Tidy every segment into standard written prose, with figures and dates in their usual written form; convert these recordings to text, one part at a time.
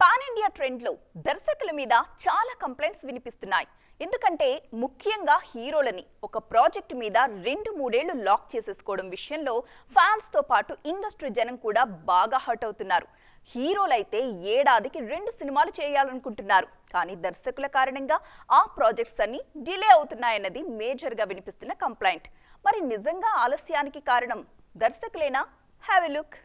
Pan India trend లో దర్శకుల మీద చాలా కంప్లైంట్స్ వినిపిస్తున్నాయి. ఎందుకంటే ముఖ్యంగా హీరోలని ఒక ప్రాజెక్ట్ మీద 2-3 ఏళ్లు లాక్ చేసేసుకోవడం విషయంలో ఫ్యాన్స్ తో పాటు ఇండస్ట్రీ జనం కూడా బాగా హర్ట్ అవుతున్నారు. హీరోలైతే ఏడాదికి 2 సినిమాలు చేయాలనుకుంటున్నారు. కానీ దర్శకుల కారణంగా ఆ ప్రాజెక్ట్స్ అన్ని డిలే అవుతున్నాయన్నది మేజర్ గా వినిపిస్తున్న కంప్లైంట్. మరి నిజంగా ఆలస్యానికి కారణం దర్శకులేనా? Have a look.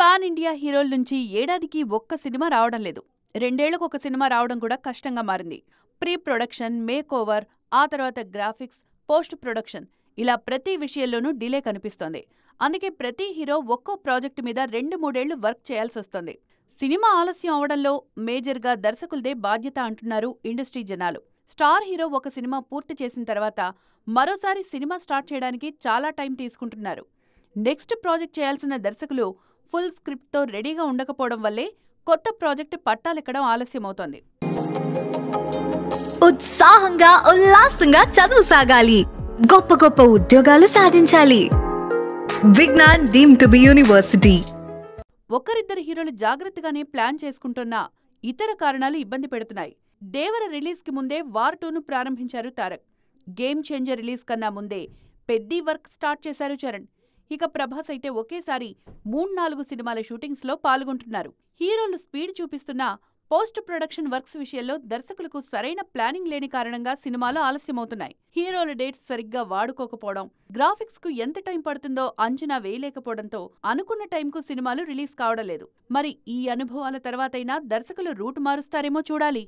Pan India హీరోల నుంచి ఏడాదికి ఒక్క సినిమా రావడం లేదు. 2 ఏళ్లకు ఒక సినిమా రావడం కూడా కష్టంగా మారింది. ప్రీ ప్రొడక్షన్, మేక్ ఓవర్, ఆ తర్వాత గ్రాఫిక్స్, పోస్ట్ ప్రొడక్షన్ ఇలా ప్రతి విషయంలోనూ డిలే కనిపిస్తోంది. అందుకే ప్రతి హీరో ఒక్కో ప్రాజెక్టు మీద 2-3 ఏళ్లు వర్క్ చేయాల్సి వస్తోంది. సినిమా ఆలస్యం అవడంలో మేజర్గా దర్శకులదే బాధ్యత అంటున్నారు ఇండస్ట్రీ జనాలు. స్టార్ హీరో ఒక సినిమా పూర్తి చేసిన తర్వాత మరోసారి సినిమా స్టార్ట్ చేయడానికి చాలా టైం తీసుకుంటున్నారు. నెక్స్ట్ ప్రాజెక్ట్ చేయాల్సిన దర్శకులు ఫుల్ స్క్రిప్ట్తో రెడీగా ఉండకపోవడం వల్లే కొత్త ప్రాజెక్టు పట్టాలెక్కడం ఆలస్యమవుతోంది. ఉత్సాహంగా ఉల్లాసంగా చదువు సాగాలి, గొప్ప గొప్ప ఉద్యోగాలు సాధించాలి. Vignan deemed to be university. ఒకరిద్దరు హీరోలు జాగ్రత్తగానే ప్లాన్ చేసుకుంటున్నా ఇతర కారణాలు ఇబ్బంది పెడుతున్నాయి. దేవర రిలీజ్కి ముందే వార్ 2ను ప్రారంభించారు తారక్. గేమ్ చేంజర్ రిలీజ్ కన్నా ముందే పెద్ద వర్క్ స్టార్ట్ చేశారు చరణ్. ఇక ప్రభాస్ అయితే ఒకేసారి 3-4 సినిమాల షూటింగ్స్లో పాల్గొంటున్నారు. హీరోలు స్పీడ్ చూపిస్తున్నా పోస్ట్ ప్రొడక్షన్ వర్క్స్ విషయంలో దర్శకులకు సరైన ప్లానింగ్ లేని కారణంగా సినిమాలు ఆలస్యమవుతున్నాయి. హీరోల డేట్స్ సరిగ్గా వాడుకోకపోవడం, గ్రాఫిక్స్ కు ఎంత టైం పడుతుందో అంచనా వేయలేకపోవడంతో అనుకున్న టైంకు సినిమాలు రిలీజ్ కావడం లేదు. మరి ఈ అనుభవాల తర్వాతైనా దర్శకులు రూట్ మారుస్తారేమో చూడాలి.